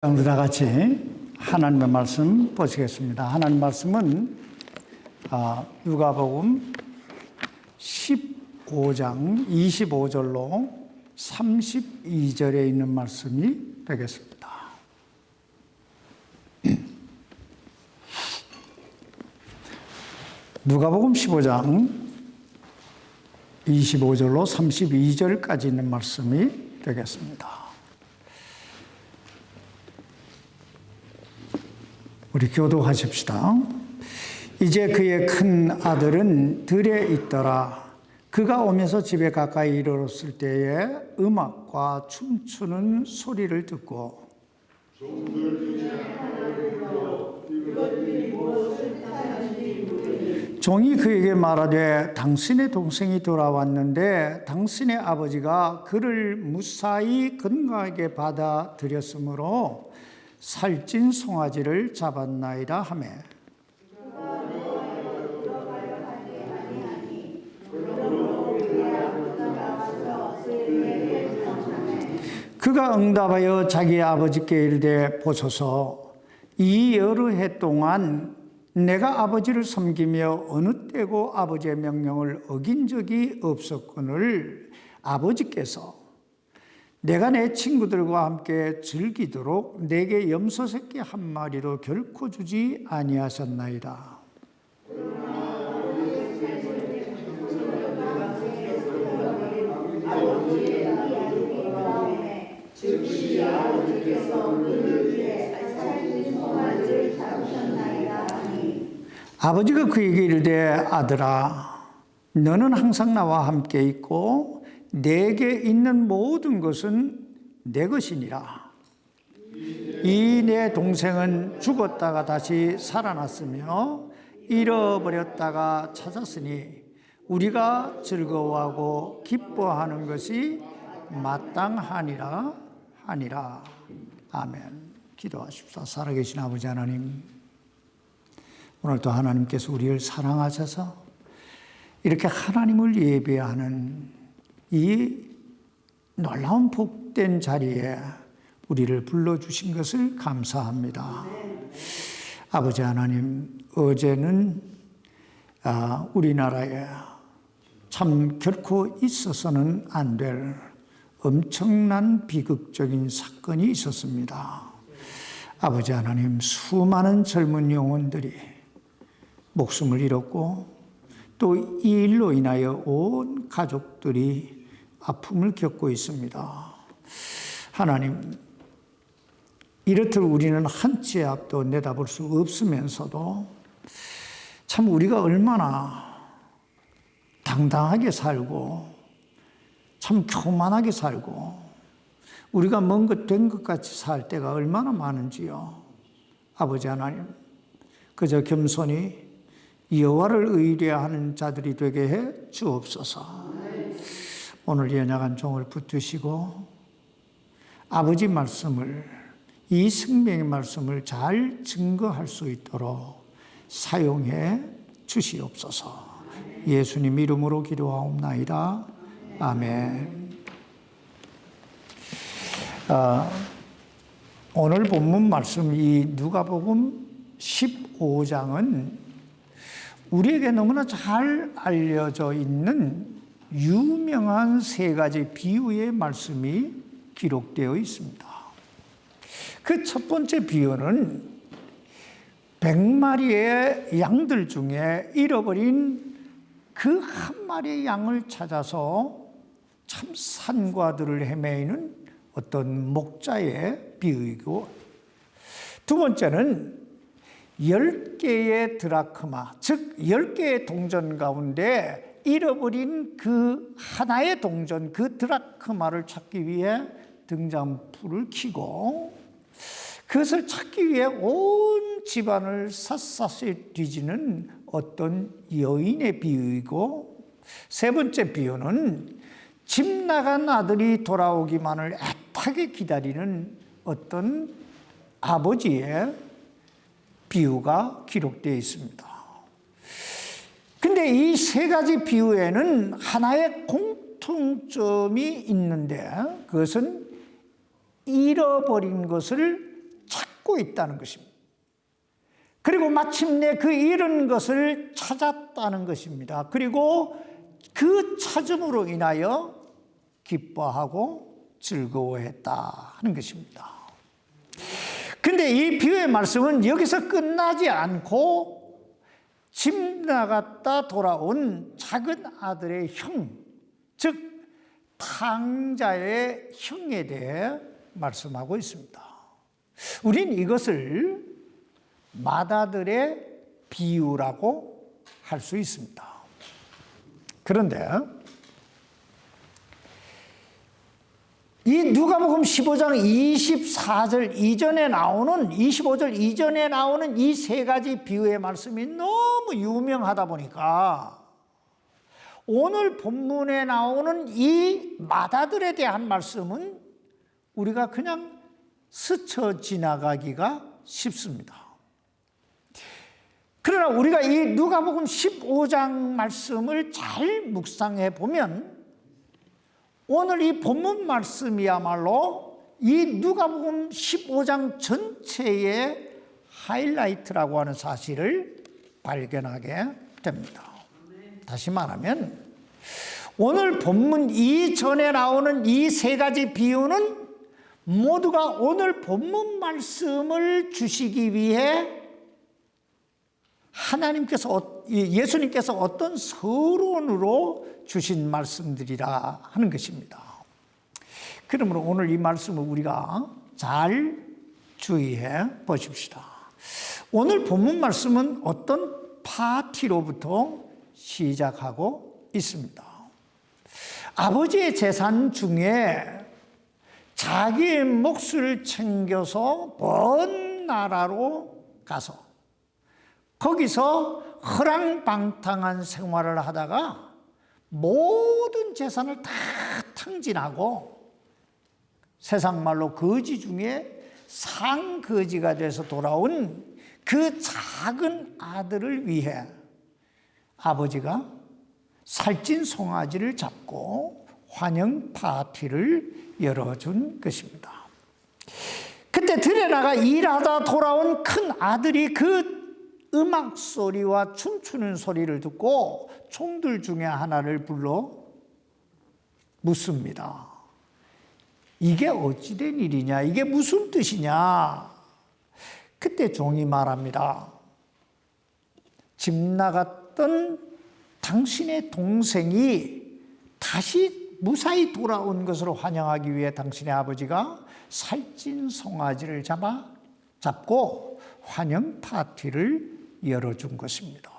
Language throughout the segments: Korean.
우리 다 같이 하나님의 말씀 보시겠습니다. 하나님 말씀은 누가복음 15장 25절로 32절에 있는 말씀이 되겠습니다. 누가복음 15장 25절로 32절까지 있는 말씀이 되겠습니다. 우리 교도하십시다. 이제 그의 큰 아들은 들에 있더라. 그가 오면서 집에 가까이 이르렀을 때에 음악과 춤추는 소리를 듣고 종이 그에게 말하되 당신의 동생이 돌아왔는데 당신의 아버지가 그를 무사히 건강하게 받아들였으므로 살찐 송아지를 잡았나이다 하매 그가 응답하여 자기 아버지께 이르되 보소서 이 여러 해 동안 내가 아버지를 섬기며 어느 때고 아버지의 명령을 어긴 적이 없었거늘 아버지께서 내가 내 친구들과 함께 즐기도록 내게 염소 새끼 한 마리도 결코 주지 아니하셨나이다. 아버지가 그에게 이르되 아들아 너는 항상 나와 함께 있고 내게 있는 모든 것은 내 것이니라. 이 내 동생은 죽었다가 다시 살아났으며 잃어버렸다가 찾았으니 우리가 즐거워하고 기뻐하는 것이 마땅하니라 하니라. 아멘. 기도하십시오. 살아계신 아버지 하나님, 오늘도 하나님께서 우리를 사랑하셔서 이렇게 하나님을 예배하는 이 놀라운 복된 자리에 우리를 불러주신 것을 감사합니다. 아버지 하나님, 어제는 우리나라에 참 결코 있어서는 안 될 엄청난 비극적인 사건이 있었습니다. 아버지 하나님, 수많은 젊은 영혼들이 목숨을 잃었고 또 이 일로 인하여 온 가족들이 아픔을 겪고 있습니다. 하나님, 이렇듯 우리는 한 치 앞도 내다볼 수 없으면서도 참 우리가 얼마나 당당하게 살고 참 교만하게 살고 우리가 먼 것 된 것 같이 살 때가 얼마나 많은지요. 아버지 하나님, 그저 겸손히 여호와를 의뢰하는 자들이 되게 해 주옵소서. 오늘 연약한 종을 붙드시고 아버지 말씀을, 이 생명의 말씀을 잘 증거할 수 있도록 사용해 주시옵소서. 예수님 이름으로 기도하옵나이다. 아멘. 오늘 본문 말씀 이 누가복음 15장은 우리에게 너무나 잘 알려져 있는 유명한 세 가지 비유의 말씀이 기록되어 있습니다. 그 첫 번째 비유는 100마리의 양들 중에 잃어버린 그 한 마리의 양을 찾아서 참 산과 들을 헤매이는 어떤 목자의 비유이고, 두 번째는 10개의 드라크마, 즉 10개의 동전 가운데 잃어버린 그 하나의 동전, 그 드라크마를 찾기 위해 등잔불을 켜고 그것을 찾기 위해 온 집안을 샅샅이 뒤지는 어떤 여인의 비유이고, 세 번째 비유는 집 나간 아들이 돌아오기만을 애타게 기다리는 어떤 아버지의 비유가 기록되어 있습니다. 근데 이 세 가지 비유에는 하나의 공통점이 있는데 그것은 잃어버린 것을 찾고 있다는 것입니다. 그리고 마침내 그 잃은 것을 찾았다는 것입니다. 그리고 그 찾음으로 인하여 기뻐하고 즐거워했다 하는 것입니다. 근데 이 비유의 말씀은 여기서 끝나지 않고 집 나갔다 돌아온 작은 아들의 형, 즉 탕자의 형에 대해 말씀하고 있습니다. 우린 이것을 맏아들의 비유라고 할 수 있습니다. 그런데 이 누가복음 15장 24절 이전에 나오는 25절 이전에 나오는 이 세 가지 비유의 말씀이 너무 유명하다 보니까 오늘 본문에 나오는 이 맏아들에 대한 말씀은 우리가 그냥 스쳐 지나가기가 쉽습니다. 그러나 우리가 이 누가복음 15장 말씀을 잘 묵상해 보면 오늘 이 본문 말씀이야말로 이 누가복음 15장 전체의 하이라이트라고 하는 사실을 발견하게 됩니다. 다시 말하면 오늘 본문 이전에 나오는 이 세 가지 비유는 모두가 오늘 본문 말씀을 주시기 위해 예수님께서 어떤 서론으로 주신 말씀들이라 하는 것입니다. 그러므로 오늘 이 말씀을 우리가 잘 주의해 보십시다. 오늘 본문 말씀은 어떤 파티로부터 시작하고 있습니다. 아버지의 재산 중에 자기의 몫을 챙겨서 먼 나라로 가서 거기서 허랑방탕한 생활을 하다가 모든 재산을 다 탕진하고 세상 말로 거지 중에 상거지가 돼서 돌아온 그 작은 아들을 위해 아버지가 살찐 송아지를 잡고 환영 파티를 열어준 것입니다. 그때 들에 나가 일하다 돌아온 큰 아들이 그 음악 소리와 춤추는 소리를 듣고 종들 중에 하나를 불러 묻습니다. 이게 어찌된 일이냐? 이게 무슨 뜻이냐? 그때 종이 말합니다. 집 나갔던 당신의 동생이 다시 무사히 돌아온 것을 환영하기 위해 당신의 아버지가 살찐 송아지를 잡고 환영 파티를 열어준 것입니다.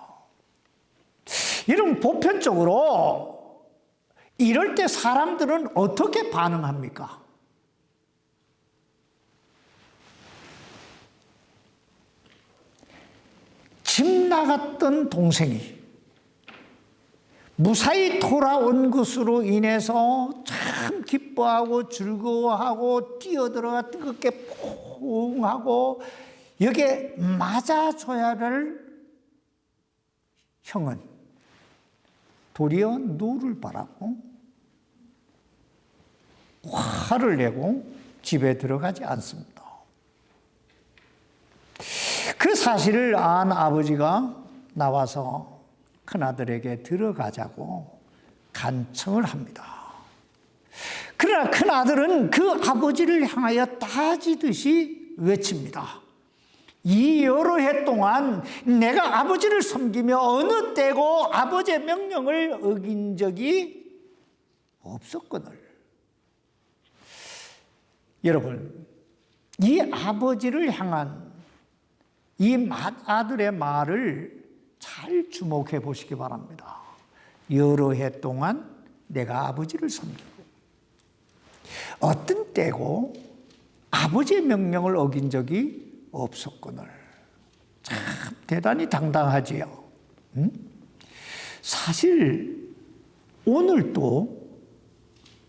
여러분, 보편적으로 이럴 때 사람들은 어떻게 반응합니까? 집 나갔던 동생이 무사히 돌아온 것으로 인해서 참 기뻐하고 즐거워하고 뛰어들어가 뜨겁게 포옹하고 여기에 맞아줘야 할 형은 도리어 노를 바라고 화를 내고 집에 들어가지 않습니다. 그 사실을 안 아버지가 나와서 큰아들에게 들어가자고 간청을 합니다. 그러나 큰아들은 그 아버지를 향하여 따지듯이 외칩니다. 이 여러 해 동안 내가 아버지를 섬기며 어느 때고 아버지의 명령을 어긴 적이 없었거늘. 여러분, 이 아버지를 향한 이 맏아들의 말을 잘 주목해 보시기 바랍니다. 여러 해 동안 내가 아버지를 섬기고 어떤 때고 아버지의 명령을 어긴 적이 없었거늘. 참 대단히 당당하지요. 사실 오늘 또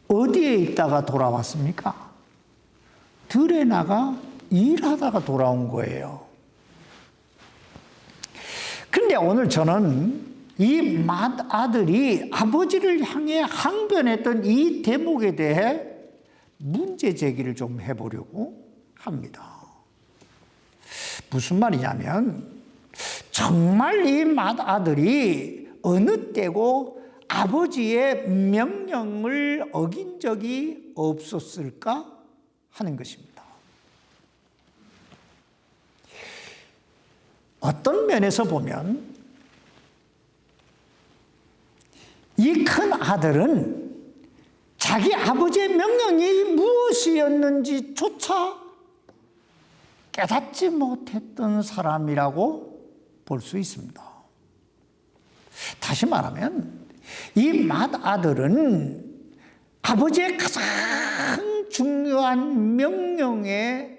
어디에 있다가 돌아왔습니까? 들에 나가 일하다가 돌아온 거예요. 근데 오늘 저는 이 맏아들이 아버지를 향해 항변했던 이 대목에 대해 문제 제기를 좀 해보려고 합니다. 무슨 말이냐면 정말 이 맏아들이 어느 때고 아버지의 명령을 어긴 적이 없었을까 하는 것입니다. 어떤 면에서 보면 이 큰 아들은 자기 아버지의 명령이 무엇이었는지조차 깨닫지 못했던 사람이라고 볼 수 있습니다. 다시 말하면 이 맏아들은 아버지의 가장 중요한 명령에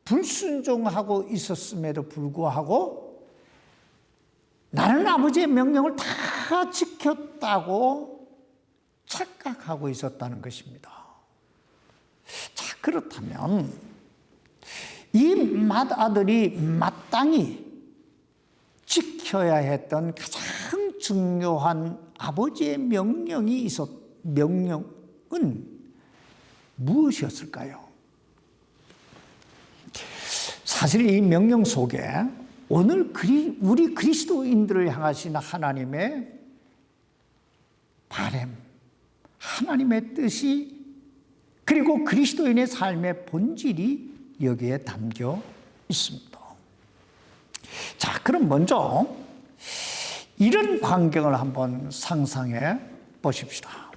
불순종하고 있었음에도 불구하고 나는 아버지의 명령을 다 지켰다고 착각하고 있었다는 것입니다. 자, 그렇다면 이 맏아들이 마땅히 지켜야 했던 가장 중요한 아버지의 명령은 무엇이었을까요? 사실 이 명령 속에 오늘 우리 그리스도인들을 향하신 하나님의 바람, 하나님의 뜻이 그리고 그리스도인의 삶의 본질이 여기에 담겨 있습니다. 자, 그럼 먼저 이런 광경을 한번 상상해 보십시다.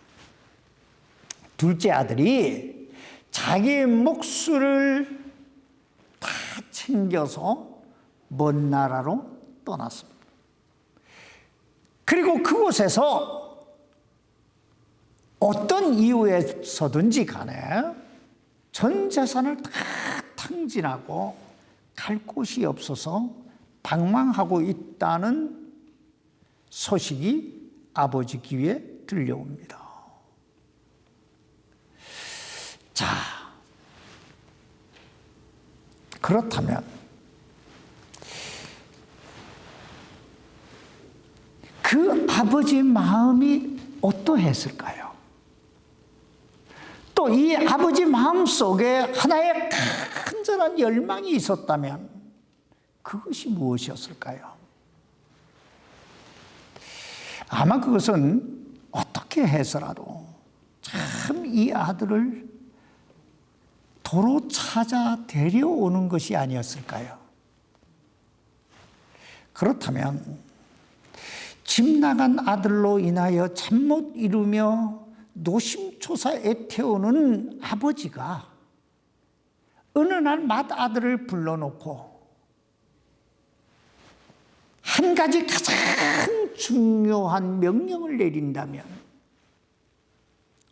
둘째 아들이 자기 몫을 다 챙겨서 먼 나라로 떠났습니다. 그리고 그곳에서 어떤 이유에서든지 간에 전 재산을 다 탕진하고 갈 곳이 없어서 방황하고 있다는 소식이 아버지 귀에 들려옵니다. 자, 그렇다면 그 아버지 마음이 어떠했을까요? 또 이 아버지 마음 속에 하나의 간절한 열망이 있었다면 그것이 무엇이었을까요? 아마 그것은 어떻게 해서라도 참 이 아들을 도로 찾아 데려오는 것이 아니었을까요? 그렇다면 집 나간 아들로 인하여 잠 못 이루며 노심초사 애태우는 아버지가 어느 날 맏아들을 불러놓고 한 가지 가장 중요한 명령을 내린다면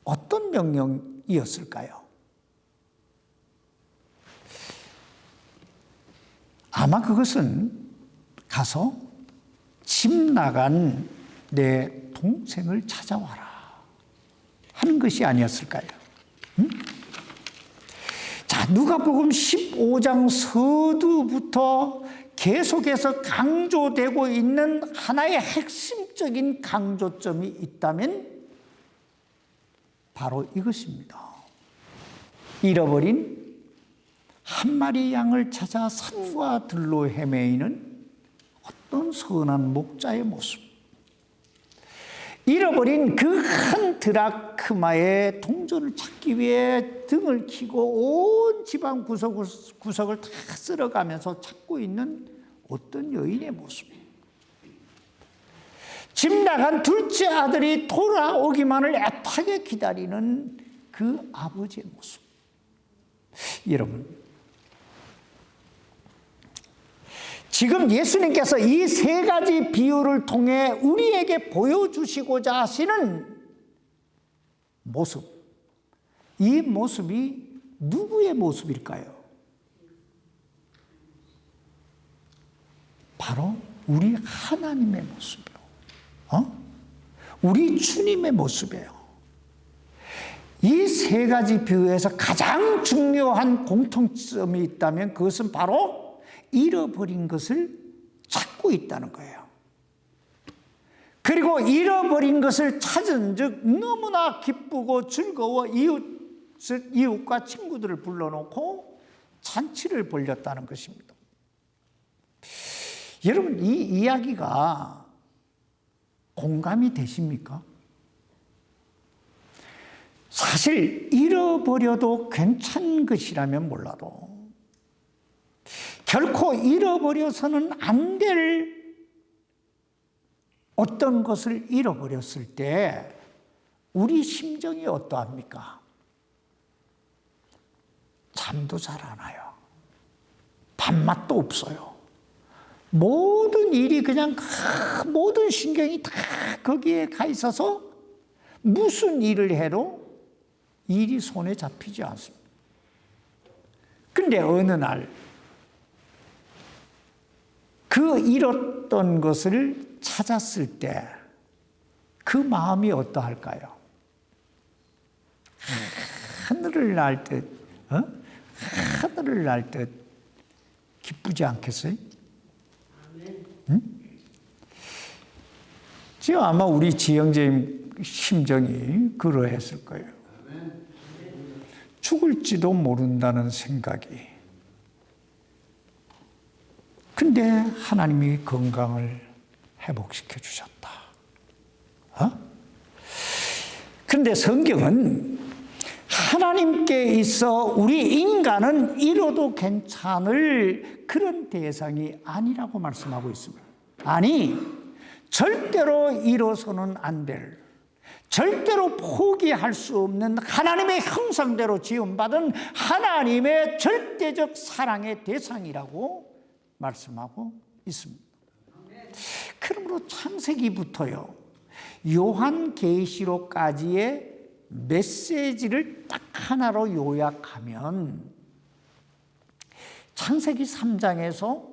어떤 명령이었을까요? 아마 그것은 가서 집 나간 내 동생을 찾아와라 하는 것이 아니었을까요? 자, 누가복음 15장 서두부터 계속해서 강조되고 있는 하나의 핵심적인 강조점이 있다면 바로 이것입니다. 잃어버린 한 마리 양을 찾아 산과 들로 헤매이는 어떤 선한 목자의 모습, 잃어버린 그 큰 드라크마의 동전을 찾기 위해 등을 치고 온 지방 구석을 다 쓸어가면서 찾고 있는 어떤 여인의 모습, 집 나간 둘째 아들이 돌아오기만을 애타게 기다리는 그 아버지의 모습. 여러분, 지금 예수님께서 이 세 가지 비유를 통해 우리에게 보여주시고자 하시는 모습, 이 모습이 누구의 모습일까요? 바로 우리 하나님의 모습이요. 우리 주님의 모습이에요. 이 세 가지 비유에서 가장 중요한 공통점이 있다면 그것은 바로 잃어버린 것을 찾고 있다는 거예요. 그리고 잃어버린 것을 찾은 즉 너무나 기쁘고 즐거워 이웃과 친구들을 불러놓고 잔치를 벌였다는 것입니다. 여러분, 이 이야기가 공감이 되십니까? 사실 잃어버려도 괜찮은 것이라면 몰라도 결코 잃어버려서는 안 될 어떤 것을 잃어버렸을 때 우리 심정이 어떠합니까? 잠도 잘 안 와요. 밥맛도 없어요. 모든 일이 그냥 모든 신경이 다 거기에 가 있어서 무슨 일을 해도 일이 손에 잡히지 않습니다. 그런데 어느 날 그 잃었던 것을 찾았을 때 그 마음이 어떠할까요? 하늘을 날 듯, 하늘을 날 듯 기쁘지 않겠어요? 응? 지금 아마 우리 지영재님 심정이 그러했을 거예요. 죽을지도 모른다는 생각이. 근데 하나님이 건강을 회복시켜 주셨다. 그런데 성경은 하나님께 있어 우리 인간은 잃어도 괜찮을 그런 대상이 아니라고 말씀하고 있습니다. 아니, 절대로 잃어서는 안 될, 절대로 포기할 수 없는 하나님의 형상대로 지음받은 하나님의 절대적 사랑의 대상이라고 말씀하고 있습니다. 그러므로 창세기부터요, 요한계시록까지의 메시지를 딱 하나로 요약하면 창세기 3장에서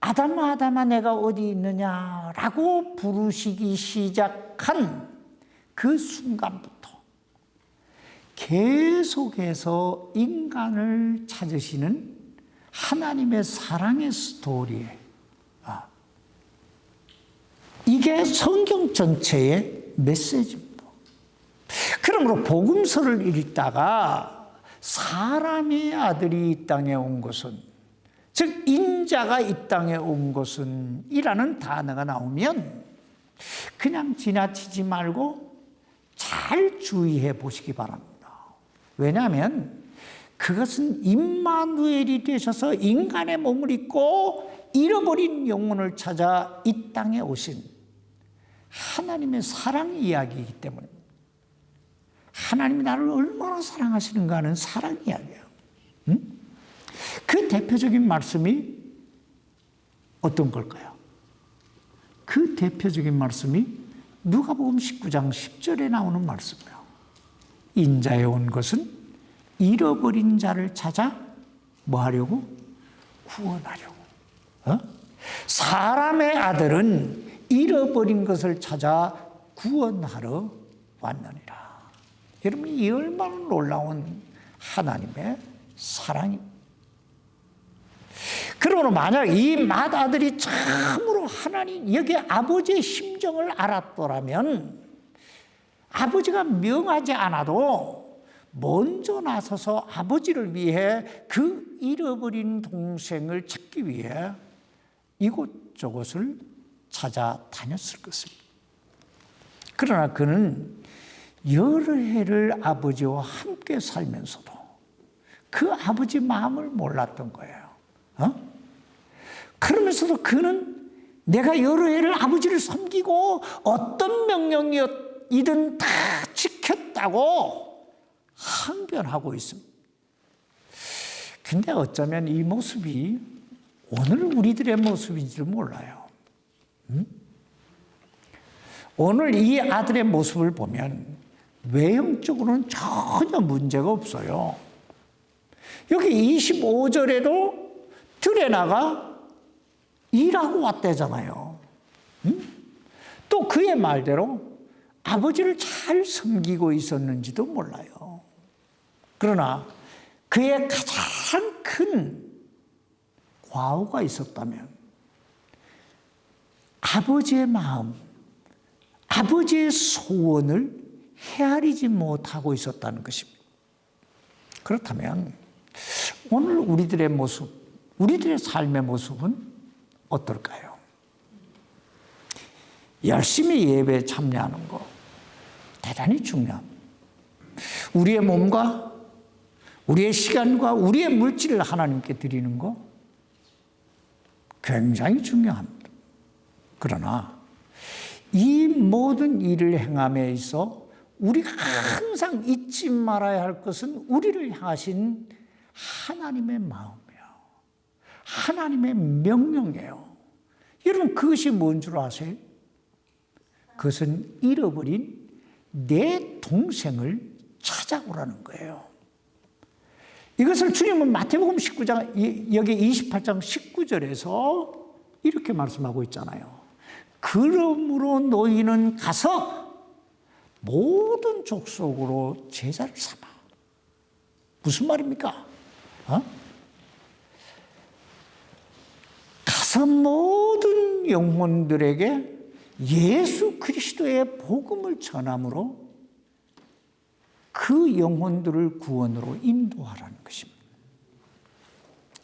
아담아 아담아 내가 어디 있느냐라고 부르시기 시작한 그 순간부터 계속해서 인간을 찾으시는 하나님의 사랑의 스토리에 이게 성경 전체의 메시지입니다. 그러므로 복음서를 읽다가 사람의 아들이 이 땅에 온 것은, 즉 인자가 이 땅에 온 것은 이라는 단어가 나오면 그냥 지나치지 말고 잘 주의해 보시기 바랍니다. 왜냐하면 그것은 임마누엘이 되셔서 인간의 몸을 입고 잃어버린 영혼을 찾아 이 땅에 오신 하나님의 사랑 이야기이기 때문입니다. 하나님이 나를 얼마나 사랑하시는가 하는 사랑 이야기예요. 그 대표적인 말씀이 어떤 걸까요? 그 대표적인 말씀이 누가복음 19장 10절에 나오는 말씀이에요. 인자에 온 것은 잃어버린 자를 찾아 뭐 하려고? 구원하려고. 사람의 아들은 잃어버린 것을 찾아 구원하러 왔느니라. 여러분, 이 얼마나 놀라운 하나님의 사랑입니다. 그러므로 만약 이 맏아들이 참으로 하나님, 여기 아버지의 심정을 알았더라면 아버지가 명하지 않아도 먼저 나서서 아버지를 위해 그 잃어버린 동생을 찾기 위해 이곳저곳을 찾아다녔을 것입니다. 그러나 그는 여러 해를 아버지와 함께 살면서도 그 아버지 마음을 몰랐던 거예요. 그러면서도 그는 내가 여러 해를 아버지를 섬기고 어떤 명령이든 다 지켰다고 항변하고 있습니다. 근데 어쩌면 이 모습이 오늘 우리들의 모습인지를 몰라요. 오늘 이 아들의 모습을 보면 외형적으로는 전혀 문제가 없어요. 여기 25절에도 들에 나가 일하고 왔대잖아요. 또 그의 말대로 아버지를 잘 섬기고 있었는지도 몰라요. 그러나 그의 가장 큰 과오가 있었다면 아버지의 마음, 아버지의 소원을 헤아리지 못하고 있었다는 것입니다. 그렇다면 오늘 우리들의 모습, 우리들의 삶의 모습은 어떨까요? 열심히 예배에 참여하는 거 대단히 중요합니다. 우리의 몸과 우리의 시간과 우리의 물질을 하나님께 드리는 거 굉장히 중요합니다. 그러나 이 모든 일을 행함에 있어 우리가 항상 잊지 말아야 할 것은 우리를 향하신 하나님의 마음이에요. 하나님의 명령이에요. 여러분, 그것이 뭔 줄 아세요? 그것은 잃어버린 내 동생을 찾아오라는 거예요. 이것을 주님은 마태복음 19장, 여기 28장 19절에서 이렇게 말씀하고 있잖아요. 그러므로 너희는 가서 모든 족속으로 제자를 삼아. 무슨 말입니까? 가서 모든 영혼들에게 예수 그리스도의 복음을 전함으로 그 영혼들을 구원으로 인도하라는 것입니다.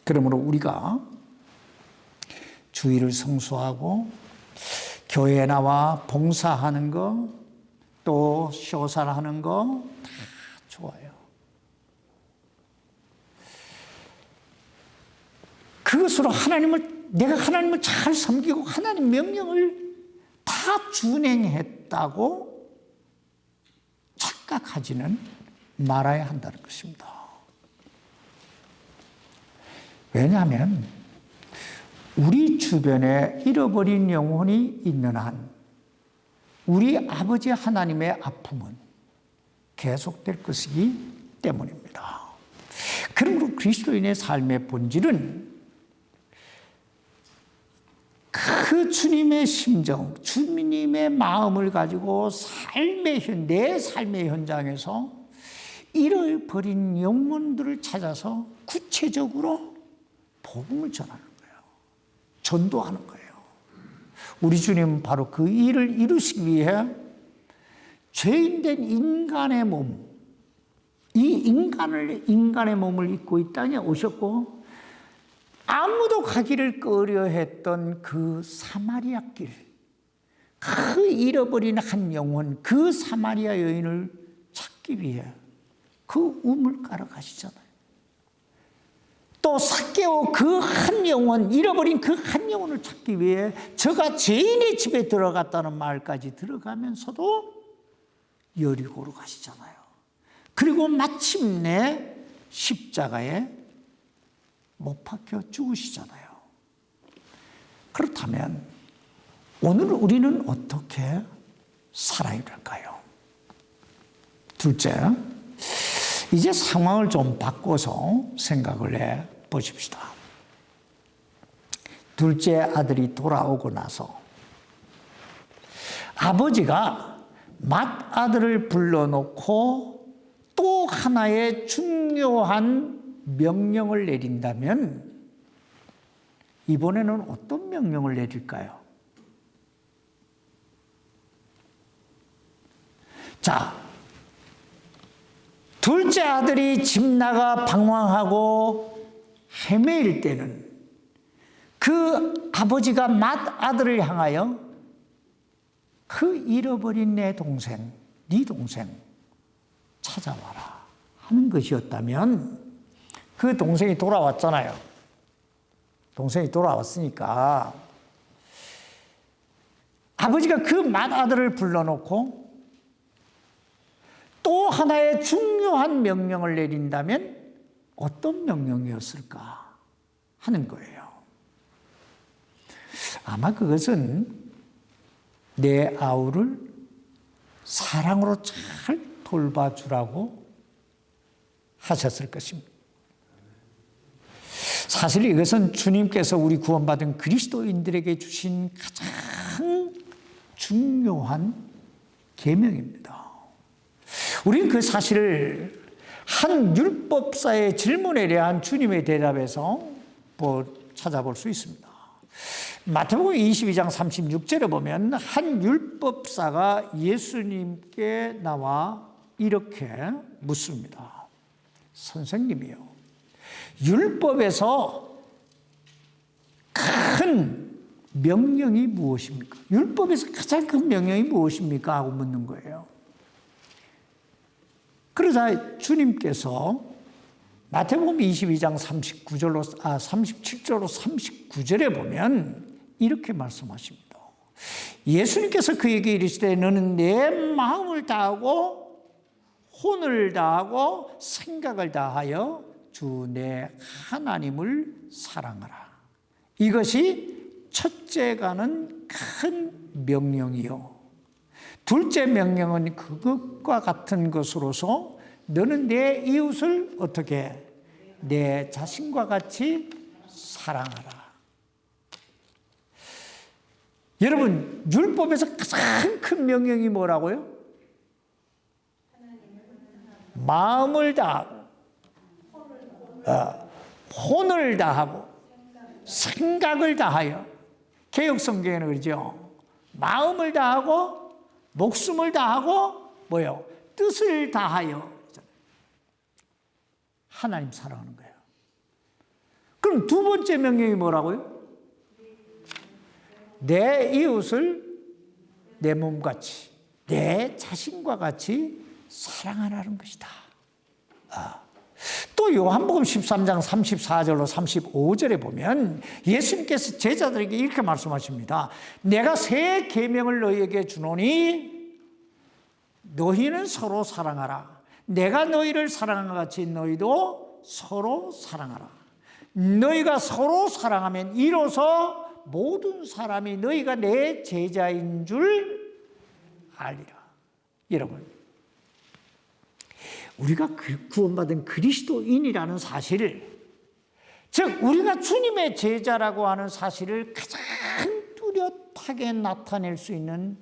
그러므로 우리가 주일을 성수하고 교회에 나와 봉사하는 거, 또 쇼사하는 거 다 좋아요. 그것으로 내가 하나님을 잘 섬기고 하나님 명령을 다 준행했다고 착각하지는 말아야 한다는 것입니다. 왜냐하면 우리 주변에 잃어버린 영혼이 있는 한 우리 아버지 하나님의 아픔은 계속될 것이기 때문입니다. 그러므로 그리스도인의 삶의 본질은 그 주님의 심정, 주님의 마음을 가지고 내 삶의 현장에서 잃어버린 영혼들을 찾아서 구체적으로 복음을 전하는 거예요. 전도하는 거예요. 우리 주님은 바로 그 일을 이루시기 위해 죄인된 인간의 몸, 이 인간의 몸을 입고 이 땅에 오셨고 아무도 가기를 꺼려했던 그 사마리아 길, 그 잃어버린 한 영혼, 그 사마리아 여인을 찾기 위해 그 우물가로 가시잖아요. 또 삭개오 그 한 영혼, 잃어버린 그 한 영혼을 찾기 위해 저가 죄인의 집에 들어갔다는 말까지 들어가면서도 여리고로 가시잖아요. 그리고 마침내 십자가에 못 박혀 죽으시잖아요. 그렇다면 오늘 우리는 어떻게 살아야 될까요? 둘째, 이제 상황을 좀 바꿔서 생각을 해 보십시다. 둘째 아들이 돌아오고 나서 아버지가 맏아들을 불러놓고 또 하나의 중요한 명령을 내린다면 이번에는 어떤 명령을 내릴까요? 자, 둘째 아들이 집 나가 방황하고 헤매일 때는 그 아버지가 맏아들을 향하여 그 잃어버린 내 동생, 네 동생 찾아와라 하는 것이었다면 그 동생이 돌아왔잖아요. 동생이 돌아왔으니까 아버지가 그 맏아들을 불러놓고 또 하나의 중요한 명령을 내린다면 어떤 명령이었을까 하는 거예요. 아마 그것은 내 아우를 사랑으로 잘 돌봐주라고 하셨을 것입니다. 사실 이것은 주님께서 우리 구원받은 그리스도인들에게 주신 가장 중요한 계명입니다. 우리는 그 사실을 한 율법사의 질문에 대한 주님의 대답에서 찾아볼 수 있습니다. 마태복음 22장 36절에 보면 한 율법사가 예수님께 나와 이렇게 묻습니다. 선생님이요, 율법에서 큰 명령이 무엇입니까? 율법에서 가장 큰 명령이 무엇입니까? 하고 묻는 거예요. 그러자 주님께서 마태복음 22장 37절로 39절에 보면 이렇게 말씀하십니다. 예수님께서 그에게 이르시되 너는 내 마음을 다하고 혼을 다하고 생각을 다하여 주 내 하나님을 사랑하라. 이것이 첫째가는 큰 명령이요. 둘째 명령은 그것과 같은 것으로서 너는 내 이웃을 어떻게 내 자신과 같이 사랑하라. 여러분, 율법에서 가장 큰 명령이 뭐라고요? 마음을 다하고 혼을 다하고 생각을 다하여. 개역성경에는 그러죠. 마음을 다하고 목숨을 다하고 뭐요? 뜻을 다하여 하나님 사랑하는 거예요. 그럼 두 번째 명령이 뭐라고요? 내 이웃을 내 몸같이 내 자신과 같이 사랑하라는 것이다. 또 요한복음 13장 34절로 35절에 보면 예수님께서 제자들에게 이렇게 말씀하십니다. 내가 새 계명을 너희에게 주노니 너희는 서로 사랑하라. 내가 너희를 사랑한 것 같이 너희도 서로 사랑하라. 너희가 서로 사랑하면 이로써 모든 사람이 너희가 내 제자인 줄 알리라. 여러분, 우리가 구원받은 그리스도인이라는 사실을, 즉 우리가 주님의 제자라고 하는 사실을 가장 뚜렷하게 나타낼 수 있는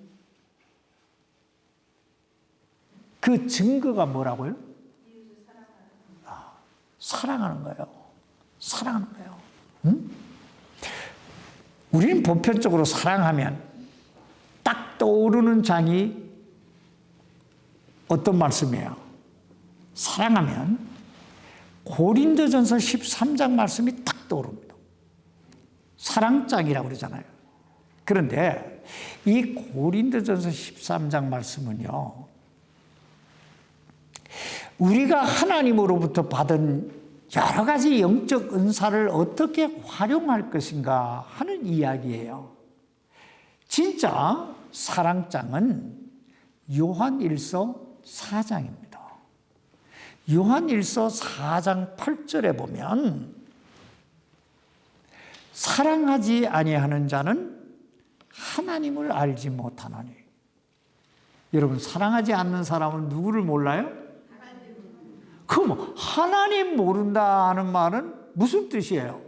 그 증거가 뭐라고요? 사랑하는 거예요. 사랑하는 거예요. 응? 우리는 보편적으로 사랑하면 딱 떠오르는 장이 어떤 말씀이에요? 사랑하면 고린도전서 13장 말씀이 딱 떠오릅니다. 사랑장이라고 그러잖아요. 그런데 이 고린도전서 13장 말씀은요, 우리가 하나님으로부터 받은 여러 가지 영적 은사를 어떻게 활용할 것인가 하는 이야기예요. 진짜 사랑장은 요한일서 4장입니다. 요한일서 4장 8절에 보면 사랑하지 아니하는 자는 하나님을 알지 못하나니. 여러분, 사랑하지 않는 사람은 누구를 몰라요? 그럼 하나님 모른다는 말은 무슨 뜻이에요?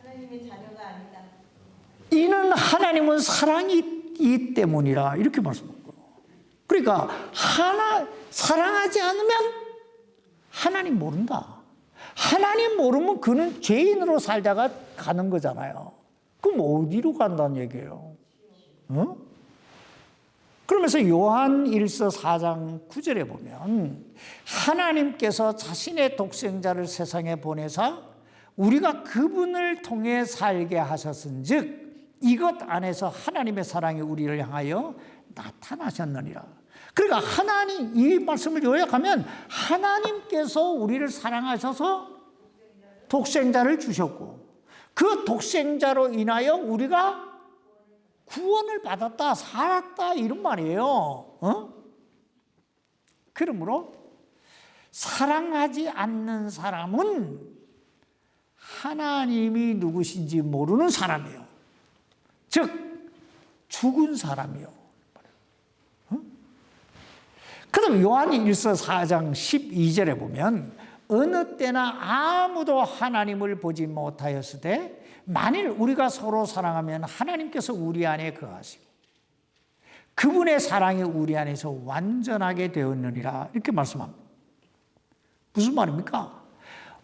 하나님의 자녀가 아니다. 이는 하나님은 사랑이기 때문이라 이렇게 말씀하는 거예요. 그러니까 사랑하지 않으면 하나님 모른다. 하나님 모르면 그는 죄인으로 살다가 가는 거잖아요. 그럼 어디로 간다는 얘기예요? 어? 그러면서 요한일서 4장 9절에 보면 하나님께서 자신의 독생자를 세상에 보내사 우리가 그분을 통해 살게 하셨은즉 이것 안에서 하나님의 사랑이 우리를 향하여 나타나셨느니라. 그러니까 하나님, 이 말씀을 요약하면 하나님께서 우리를 사랑하셔서 독생자를 주셨고 그 독생자로 인하여 우리가 구원을 받았다, 살았다, 이런 말이에요. 어? 그러므로 사랑하지 않는 사람은 하나님이 누구신지 모르는 사람이에요. 즉 죽은 사람이요. 어? 그다음 요한일서 4장 12절에 보면 어느 때나 아무도 하나님을 보지 못하였으되 만일 우리가 서로 사랑하면 하나님께서 우리 안에 거하시고 그분의 사랑이 우리 안에서 완전하게 되었느니라 이렇게 말씀합니다. 무슨 말입니까?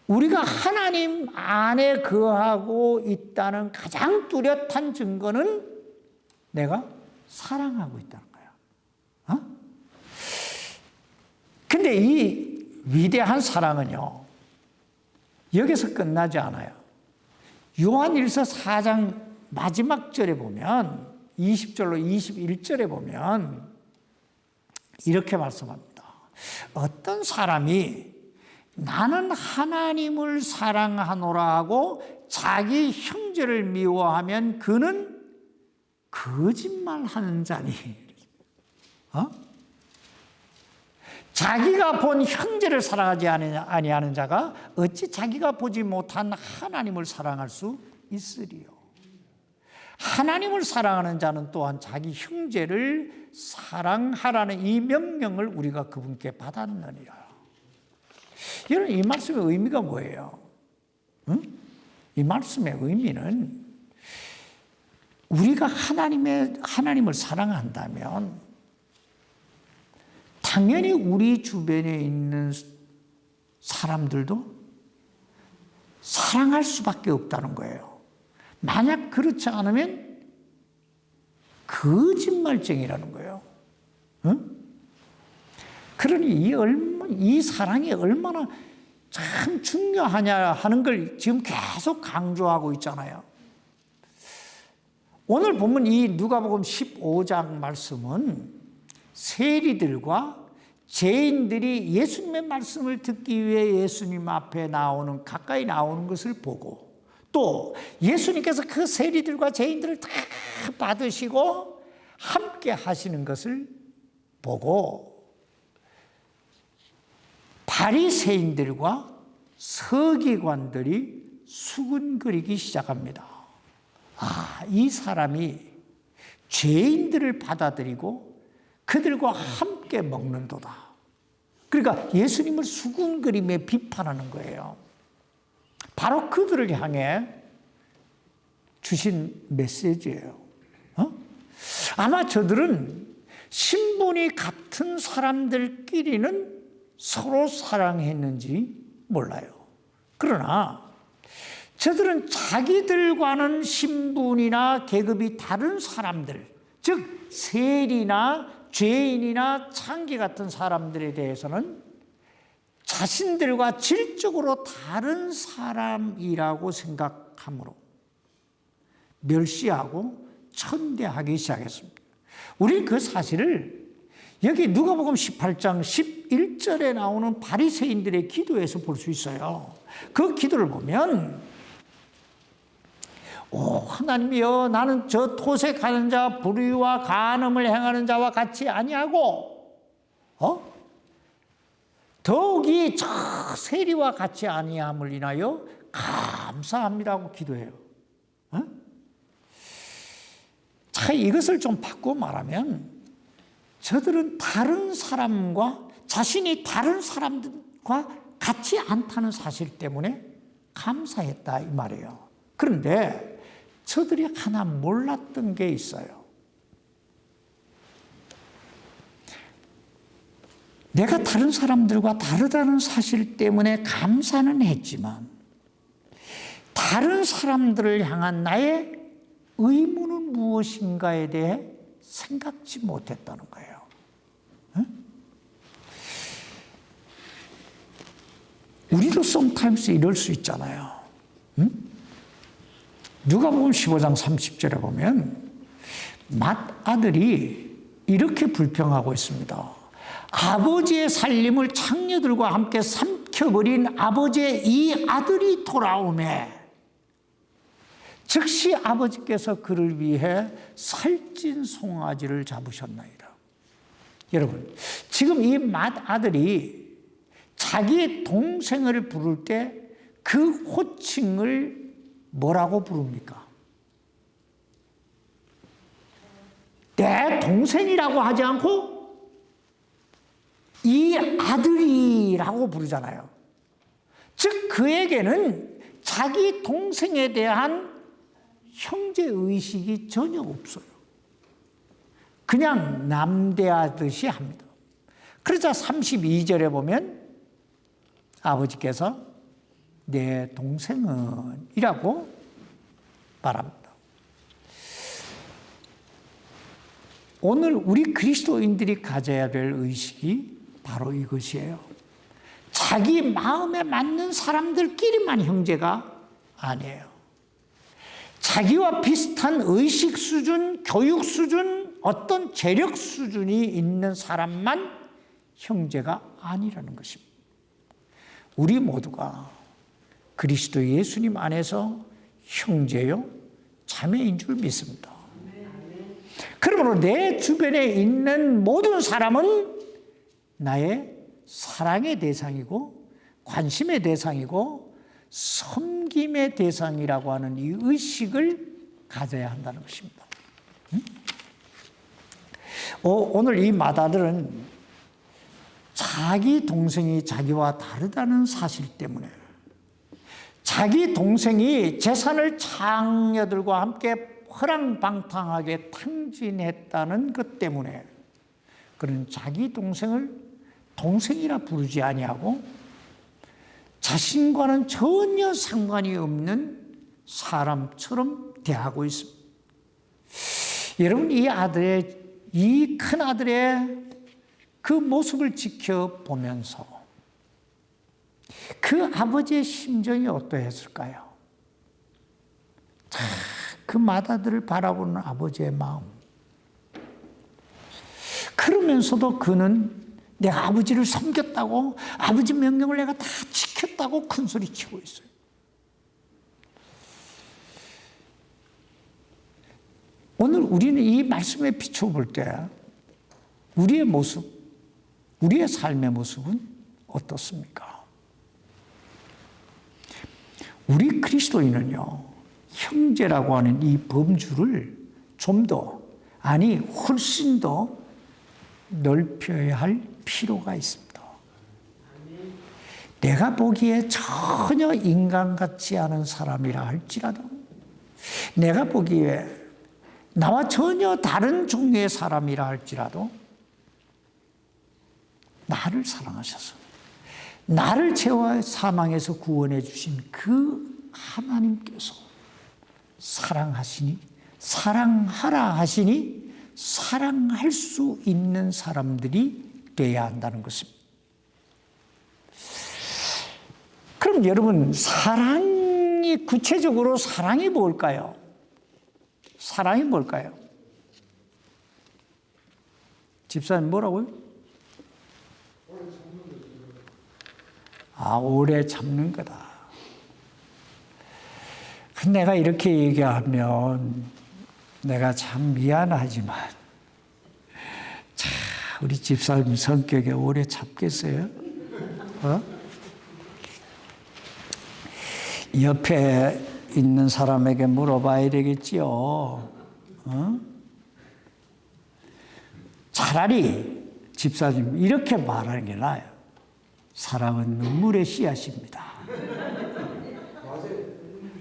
우리가 하나님 안에 거하고 있다는 가장 뚜렷한 증거는 내가 사랑하고 있다는 거야. 어? 근데 이 위대한 사랑은요, 여기서 끝나지 않아요. 요한일서 4장 마지막 절에 보면 20절로 21절에 보면 이렇게 말씀합니다. 어떤 사람이 나는 하나님을 사랑하노라 하고 자기 형제를 미워하면 그는 거짓말하는 자니. 자기가 본 형제를 사랑하지 아니하는 자가 어찌 자기가 보지 못한 하나님을 사랑할 수 있으리요. 하나님을 사랑하는 자는 또한 자기 형제를 사랑하라는 이 명령을 우리가 그분께 받았느니라. 여러분, 이 말씀의 의미가 뭐예요? 이 말씀의 의미는 우리가 하나님을 사랑한다면 당연히 우리 주변에 있는 사람들도 사랑할 수밖에 없다는 거예요. 만약 그렇지 않으면 거짓말쟁이라는 거예요. 그러니 이 사랑이 얼마나 참 중요하냐 하는 걸 지금 계속 강조하고 있잖아요. 오늘 보면 이 누가복음 15장 말씀은 세리들과 죄인들이 예수님의 말씀을 듣기 위해 예수님 앞에 가까이 나오는 것을 보고, 또 예수님께서 그 세리들과 죄인들을 다 받으시고 함께 하시는 것을 보고 바리새인들과 서기관들이 수군거리기 시작합니다. 이 사람이 죄인들을 받아들이고 그들과 함께 먹는도다. 그러니까 예수님을 수군거리며 비판하는 거예요. 바로 그들을 향해 주신 메시지예요. 아마 저들은 신분이 같은 사람들끼리는 서로 사랑했는지 몰라요. 그러나 저들은 자기들과는 신분이나 계급이 다른 사람들, 즉 세리나 죄인이나 창기 같은 사람들에 대해서는 자신들과 질적으로 다른 사람이라고 생각하므로 멸시하고 천대하기 시작했습니다. 우리는 그 사실을 여기 누가복음 18장 11절에 나오는 바리새인들의 기도에서 볼 수 있어요. 그 기도를 보면 하나님이여, 나는 저 토색하는 자, 불의와 간음을 행하는 자와 같이 아니하고 더욱이 저 세리와 같이 아니함을 인하여 감사합니다고 기도해요. 자, 이것을 좀 바꾸어 말하면 저들은 다른 사람과 자신이 다른 사람들과 같이 않다는 사실 때문에 감사했다 이 말이에요. 그런데 저들이 하나 몰랐던 게 있어요. 내가 다른 사람들과 다르다는 사실 때문에 감사는 했지만 다른 사람들을 향한 나의 의무는 무엇인가에 대해 생각지 못했다는 거예요. 우리도 sometimes 이럴 수 있잖아요. 누가복음 15장 30절에 보면 맏아들이 이렇게 불평하고 있습니다. 아버지의 살림을 창녀들과 함께 삼켜버린 아버지의 이 아들이 돌아오매 즉시 아버지께서 그를 위해 살찐 송아지를 잡으셨나이다. 여러분, 지금 이 맏아들이 자기의 동생을 부를 때 그 호칭을 뭐라고 부릅니까? 내 동생이라고 하지 않고 이 아들이라고 부르잖아요. 즉 그에게는 자기 동생에 대한 형제의식이 전혀 없어요. 그냥 남대하듯이 합니다. 그러자 32절에 보면 아버지께서 내 동생은 이라고 말합니다. 오늘 우리 그리스도인들이 가져야 될 의식이 바로 이것이에요. 자기 마음에 맞는 사람들끼리만 형제가 아니에요. 자기와 비슷한 의식 수준, 교육 수준, 어떤 재력 수준이 있는 사람만 형제가 아니라는 것입니다. 우리 모두가 그리스도 예수님 안에서 형제요, 자매인 줄 믿습니다. 그러므로 내 주변에 있는 모든 사람은 나의 사랑의 대상이고 관심의 대상이고 섬김의 대상이라고 하는 이 의식을 가져야 한다는 것입니다. 오늘 이 마다들은 자기 동생이 자기와 다르다는 사실 때문에, 자기 동생이 재산을 장녀들과 함께 허랑방탕하게 탕진했다는 것 때문에 그는 자기 동생을 동생이라 부르지 아니하고 자신과는 전혀 상관이 없는 사람처럼 대하고 있습니다. 여러분, 이 큰 아들의 그 모습을 지켜보면서 그 아버지의 심정이 어떠했을까요? 그 맏아들을 바라보는 아버지의 마음. 그러면서도 그는 내가 아버지를 섬겼다고, 아버지 명령을 내가 다 지켰다고 큰소리치고 있어요. 오늘 우리는 이 말씀에 비춰볼 때 우리의 모습, 우리의 삶의 모습은 어떻습니까? 우리 그리스도인은요, 형제라고 하는 이 범주를 좀 더, 아니 훨씬 더 넓혀야 할 필요가 있습니다. 내가 보기에 전혀 인간 같지 않은 사람이라 할지라도, 내가 보기에 나와 전혀 다른 종류의 사람이라 할지라도 나를 사랑하셔서 나를 죄와 사망에서 구원해 주신 그 하나님께서 사랑하시니, 사랑하라 하시니 사랑할 수 있는 사람들이 되어야 한다는 것입니다. 그럼 여러분, 사랑이, 구체적으로 사랑이 뭘까요? 사랑이 뭘까요? 집사님 뭐라고요? 오래 참는 거다. 내가 이렇게 얘기하면 내가 참 미안하지만, 자, 우리 집사님 성격에 오래 참겠어요? 옆에 있는 사람에게 물어봐야 되겠지요. 차라리 집사님 이렇게 말하는 게 나아요. 사랑은 눈물의 씨앗입니다.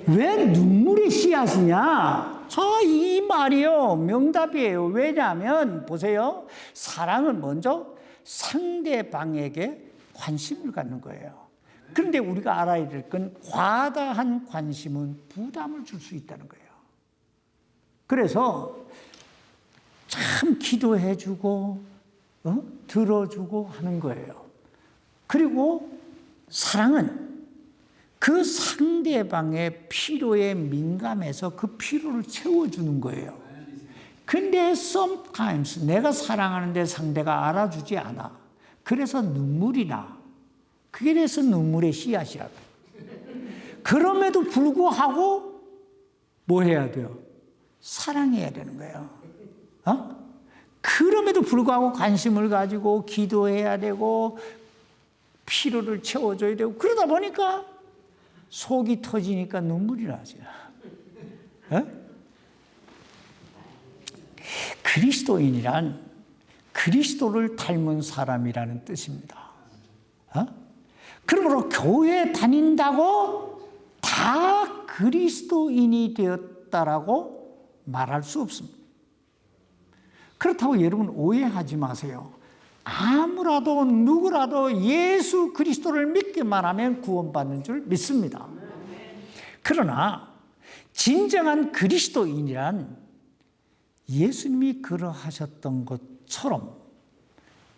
왜 눈물의 씨앗이냐? 이 말이요, 명답이에요. 왜냐하면 보세요, 사랑은 먼저 상대방에게 관심을 갖는 거예요. 그런데 우리가 알아야 될 건 과다한 관심은 부담을 줄 수 있다는 거예요. 그래서 참 기도해주고 들어주고 하는 거예요. 그리고 사랑은 그 상대방의 필요에 민감해서 그 필요를 채워주는 거예요. 근데 sometimes 내가 사랑하는데 상대가 알아주지 않아. 그래서 눈물이 나. 그게 돼서 눈물의 씨앗이라고. 그럼에도 불구하고 뭐 해야 돼요? 사랑해야 되는 거예요. 그럼에도 불구하고 관심을 가지고 기도해야 되고 필요를 채워줘야 되고, 그러다 보니까 속이 터지니까 눈물이 나죠. 그리스도인이란 그리스도를 닮은 사람이라는 뜻입니다. 그러므로 교회 다닌다고 다 그리스도인이 되었다라고 말할 수 없습니다. 그렇다고 여러분 오해하지 마세요. 아무라도 누구라도 예수 그리스도를 믿기만 하면 구원받는 줄 믿습니다. 그러나 진정한 그리스도인이란 예수님이 그러하셨던 것처럼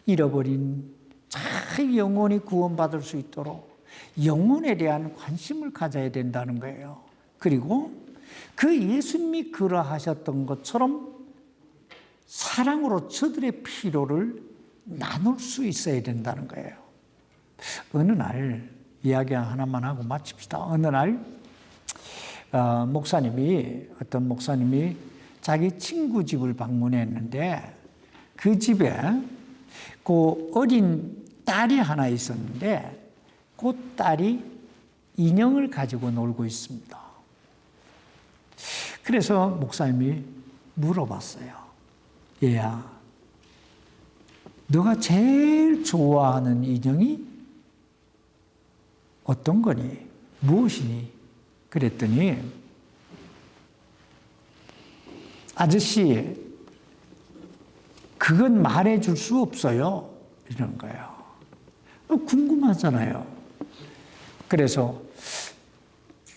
잃어버린 잘 영혼이 구원받을 수 있도록 영혼에 대한 관심을 가져야 된다는 거예요. 그리고 그 예수님이 그러하셨던 것처럼 사랑으로 저들의 필요를 나눌 수 있어야 된다는 거예요. 어느 날 이야기 하나만 하고 마칩시다. 어느 날 어떤 목사님이 자기 친구 집을 방문했는데 그 집에 그 어린 딸이 하나 있었는데 그 딸이 인형을 가지고 놀고 있습니다. 그래서 목사님이 물어봤어요. 얘야, 너가 제일 좋아하는 인형이 어떤 거니? 무엇이니? 그랬더니 아저씨, 그건 말해줄 수 없어요. 이러는 거예요. 궁금하잖아요. 그래서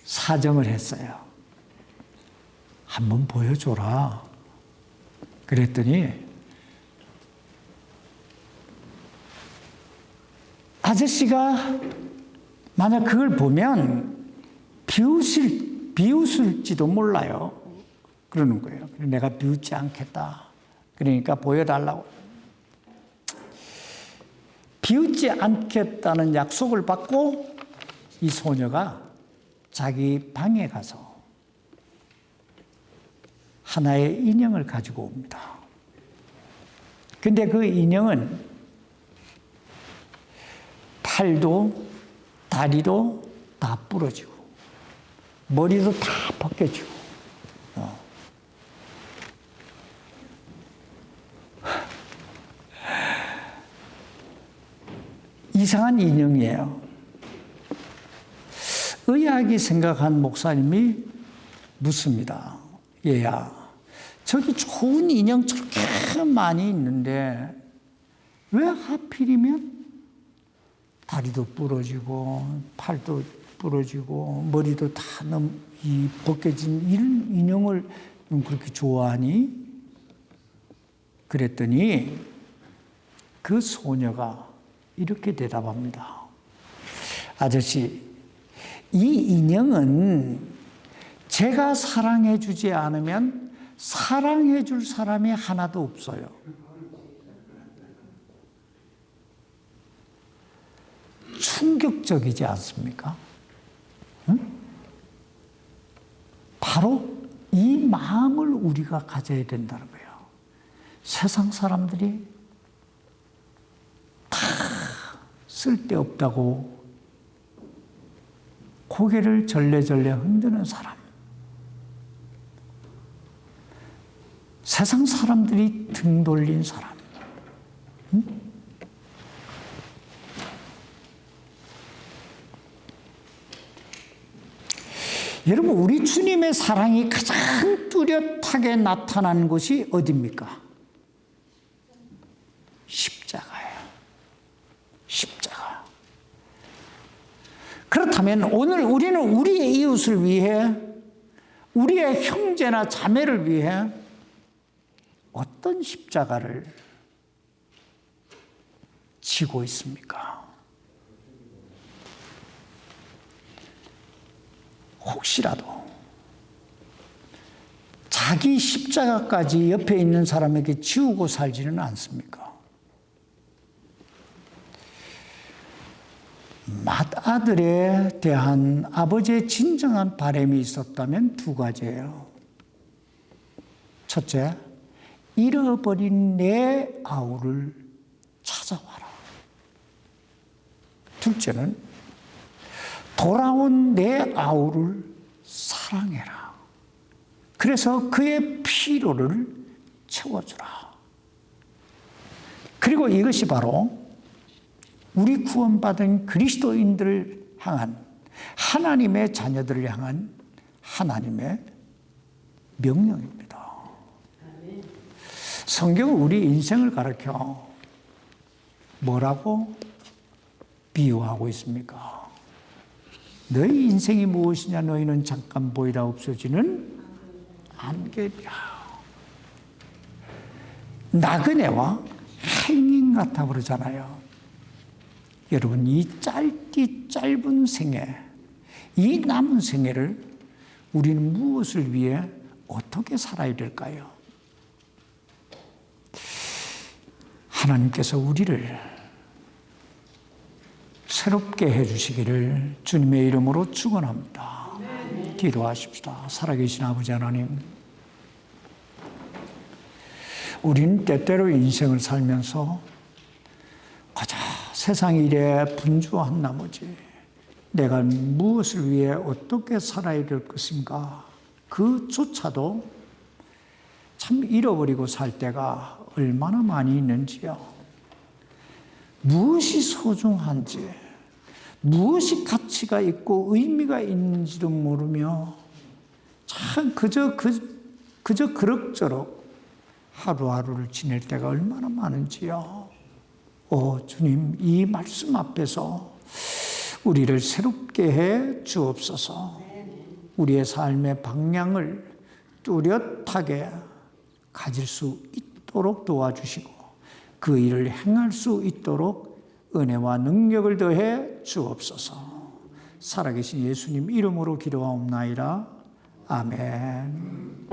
사정을 했어요. 한번 보여줘라. 그랬더니 아저씨가 만약 그걸 보면 비웃을지도 몰라요. 그러는 거예요. 내가 비웃지 않겠다. 그러니까 보여달라고. 비웃지 않겠다는 약속을 받고 이 소녀가 자기 방에 가서 하나의 인형을 가지고 옵니다. 근데 그 인형은 팔도 다리도 다 부러지고 머리도 다 벗겨지고 이상한 인형이에요. 의아하게 생각한 목사님이 묻습니다. 얘야, 저기 좋은 인형 저렇게 많이 있는데 왜 하필이면 다리도 부러지고 팔도 부러지고 머리도 다 벗겨진 이런 인형을 그렇게 좋아하니? 그랬더니 그 소녀가 이렇게 대답합니다. 아저씨, 이 인형은 제가 사랑해 주지 않으면 사랑해 줄 사람이 하나도 없어요. 충격적이지 않습니까? 응? 바로 이 마음을 우리가 가져야 된다는 거예요. 세상 사람들이 다 쓸데없다고 고개를 절레절레 흔드는 사람. 세상 사람들이 등 돌린 사람. 응? 여러분, 우리 주님의 사랑이 가장 뚜렷하게 나타난 곳이 어디입니까? 십자가예요. 십자가. 그렇다면 오늘 우리는 우리의 이웃을 위해, 우리의 형제나 자매를 위해 어떤 십자가를 지고 있습니까? 혹시라도 자기 십자가까지 옆에 있는 사람에게 지우고 살지는 않습니까? 맏아들에 대한 아버지의 진정한 바람이 있었다면 두 가지예요. 첫째, 잃어버린 내 아우를 찾아와라. 둘째는 돌아온 내 아우를 사랑해라. 그래서 그의 필요를 채워주라. 그리고 이것이 바로 우리 구원받은 그리스도인들을 향한, 하나님의 자녀들을 향한 하나님의 명령입니다. 성경은 우리 인생을 가르쳐 뭐라고 비유하고 있습니까? 너희 인생이 무엇이냐? 너희는 잠깐 보이다 없어지는 안개라. 나그네와 행인 같아 그러잖아요. 여러분, 이 짧은 생애, 이 남은 생애를 우리는 무엇을 위해 어떻게 살아야 될까요? 하나님께서 우리를 새롭게 해주시기를 주님의 이름으로 축원합니다. 기도하십시다. 살아계신 아버지 하나님, 우리는 때때로 인생을 살면서 가자 세상 일에 분주한 나머지 내가 무엇을 위해 어떻게 살아야 될 것인가, 그조차도 참 잃어버리고 살 때가 얼마나 많이 있는지요. 무엇이 소중한지, 무엇이 가치가 있고 의미가 있는지도 모르며 참 그저 그럭저럭 하루하루를 지낼 때가 얼마나 많은지요. 오 주님, 이 말씀 앞에서 우리를 새롭게 해 주옵소서. 우리의 삶의 방향을 뚜렷하게 가질 수 있도록 도와주시고 그 일을 행할 수 있도록 은혜와 능력을 더해 주옵소서. 살아계신 예수님 이름으로 기도하옵나이다. 아멘.